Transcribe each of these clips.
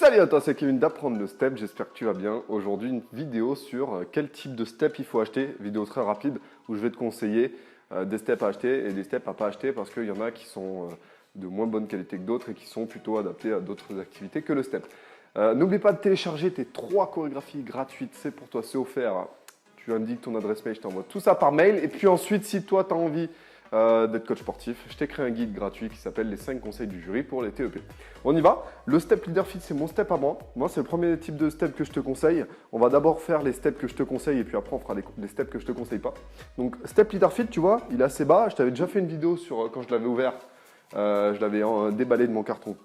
Salut à toi, c'est Kevin d'Apprendre le Step, j'espère que tu vas bien. Aujourd'hui, une vidéo sur quel type de step il faut acheter, vidéo très rapide où je vais te conseiller des steps à acheter et des steps à pas acheter parce qu'il y en a qui sont de moins bonne qualité que d'autres et qui sont plutôt adaptés à d'autres activités que le step. N'oublie pas de télécharger tes 3 chorégraphies gratuites, c'est pour toi, c'est offert. Tu indiques ton adresse mail, je t'envoie tout ça par mail. Et puis ensuite, si toi, tu as envie d'être coach sportif, je t'ai créé un guide gratuit qui s'appelle les 5 conseils du jury pour les TEP. On y va. Le step leader fit, c'est mon step à moi. Moi, c'est le premier type de step que je te conseille. On va d'abord faire les steps que je te conseille et puis après, on fera les steps que je te conseille pas. Donc, step leader fit, tu vois, il est assez bas. Je t'avais déjà fait une vidéo sur quand je l'avais ouvert. Je l'avais déballé de mon carton.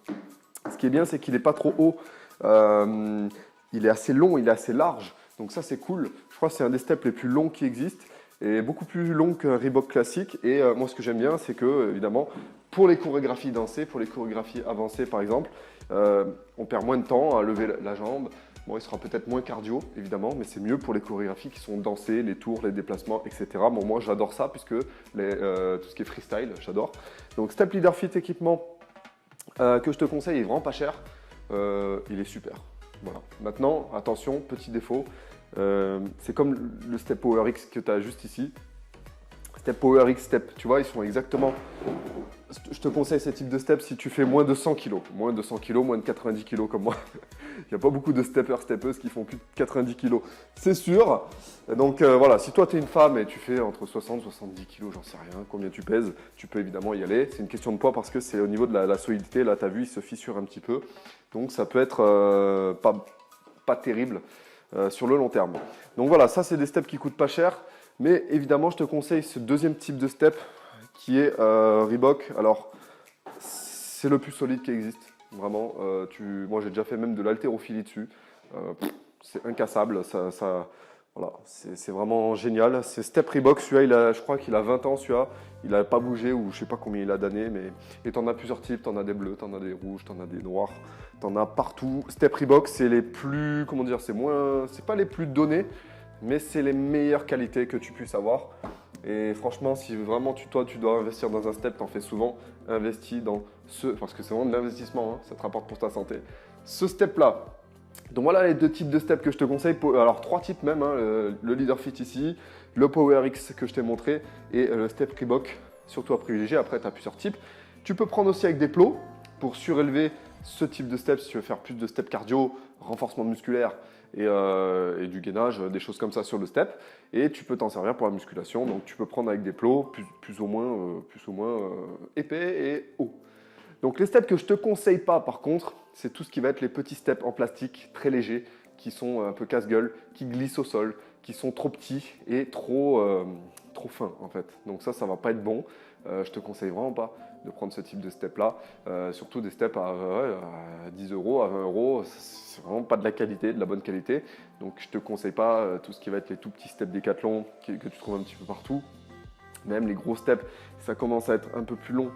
Ce qui est bien, c'est qu'il n'est pas trop haut. Il est assez long, il est assez large. Donc ça, c'est cool. Je crois que c'est un des steps les plus longs qui existent et beaucoup plus long qu'un Reebok classique. Et moi, ce que j'aime bien, c'est que, évidemment, pour les chorégraphies dansées, pour les chorégraphies avancées, par exemple, on perd moins de temps à lever la jambe. Bon, il sera peut-être moins cardio, évidemment, mais c'est mieux pour les chorégraphies qui sont dansées, les tours, les déplacements, etc. Bon, moi, j'adore ça, puisque tout ce qui est freestyle, j'adore. Donc, Step Leader Fit équipement que je te conseille est vraiment pas cher. Il est super. Voilà. Maintenant, attention, petit défaut. C'est comme le Step Power X que tu as juste ici. Step Power X Step, tu vois, ils sont exactement... Je te conseille ce type de step si tu fais moins de 100 kg. Moins de 100 kg, moins de 90 kg comme moi. Il n'y a pas beaucoup de steppers, steppeuses qui font plus de 90 kg, c'est sûr. Donc voilà, si toi tu es une femme et tu fais entre 60 et 70 kg, j'en sais rien, combien tu pèses, tu peux évidemment y aller. C'est une question de poids parce que c'est au niveau de la solidité. Là, tu as vu, il se fissure un petit peu. Donc ça peut être pas terrible sur le long terme. Donc voilà, ça c'est des steps qui coûtent pas cher. Mais évidemment, je te conseille ce deuxième type de step qui est Reebok. Alors, c'est le plus solide qui existe. Vraiment, moi j'ai déjà fait même de l'haltérophilie dessus. C'est incassable. Voilà, c'est vraiment génial. C'est Step Reebok. Celui-là, je crois qu'il a 20 ans. Celui-là, il n'a pas bougé ou je ne sais pas combien il a d'années. Et tu en as plusieurs types. Tu en as des bleus, tu en as des rouges, tu en as des noirs. Tu en as partout. Step Reebok, c'est les plus, comment dire, c'est pas les plus donnés, mais c'est les meilleures qualités que tu puisses avoir. Et franchement, si vraiment toi tu dois investir dans un step, t'en fais souvent, investis dans parce que c'est vraiment de l'investissement, hein, ça te rapporte pour ta santé. Ce step-là. Donc voilà les 2 types de steps que je te conseille. Alors 3 types même, hein, le Leader Fit ici, le Power X que je t'ai montré et le Step Reebok, surtout à privilégier. Après, tu as plusieurs types. Tu peux prendre aussi avec des plots pour surélever ce type de step si tu veux faire plus de steps cardio, renforcement musculaire et du gainage, des choses comme ça sur le step. Et tu peux t'en servir pour la musculation. Donc tu peux prendre avec des plots plus ou moins épais et hauts. Donc les steps que je ne te conseille pas par contre, c'est tout ce qui va être les petits steps en plastique très légers, qui sont un peu casse-gueule, qui glissent au sol, qui sont trop petits et trop fins en fait. Donc ça va pas être bon. Je te conseille vraiment pas de prendre ce type de step là. Surtout des steps à 10 euros, à 20 euros, c'est vraiment pas de la qualité, de la bonne qualité. Donc je te conseille pas tout ce qui va être les tout petits steps Décathlon que tu trouves un petit peu partout. Même les gros steps, ça commence à être un peu plus long.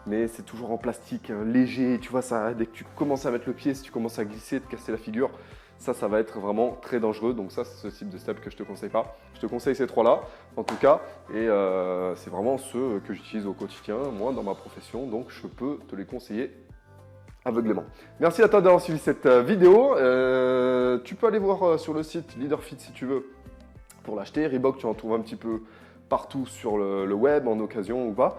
Mais c'est toujours en plastique, léger, tu vois, ça, dès que tu commences à mettre le pied, si tu commences à glisser, te casser la figure, ça va être vraiment très dangereux. Donc ça, c'est ce type de step que je ne te conseille pas. Je te conseille ces 3-là, en tout cas, et c'est vraiment ceux que j'utilise au quotidien, moi, dans ma profession, donc je peux te les conseiller aveuglément. Merci à toi d'avoir suivi cette vidéo. Tu peux aller voir sur le site LeaderFit si tu veux pour l'acheter. Reebok, tu en trouves un petit peu partout sur le web, en occasion ou pas.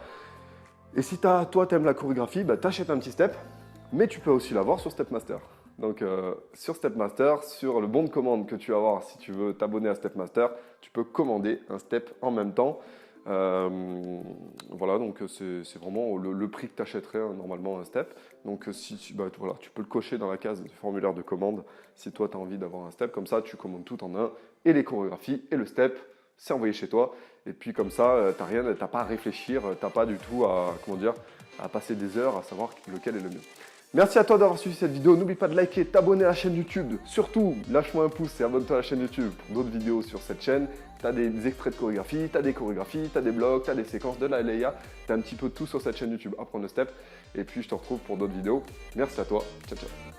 Et si toi, tu aimes la chorégraphie, bah, t'achètes un petit step, mais tu peux aussi l'avoir sur Stepmaster. Donc, sur Stepmaster, sur le bon de commande que tu vas avoir, si tu veux t'abonner à Stepmaster, tu peux commander un step en même temps. Voilà, donc c'est vraiment le prix que tu achèterais normalement un step. Donc, voilà, tu peux le cocher dans la case du formulaire de commande si toi, tu as envie d'avoir un step. Comme ça, tu commandes tout en un, et les chorégraphies et le step. C'est envoyé chez toi et puis comme ça, t'as pas à réfléchir, t'as pas du tout à passer des heures à savoir lequel est le mieux. Merci à toi d'avoir suivi cette vidéo. N'oublie pas de liker, t'abonner à la chaîne YouTube. Surtout, lâche-moi un pouce et abonne-toi à la chaîne YouTube pour d'autres vidéos sur cette chaîne. Tu as des extraits de chorégraphie, tu as des chorégraphies, tu as des blogs, tu as des séquences de la LEIA. Tu as un petit peu tout sur cette chaîne YouTube. Apprendre le step. Et puis je te retrouve pour d'autres vidéos. Merci à toi. Ciao, ciao.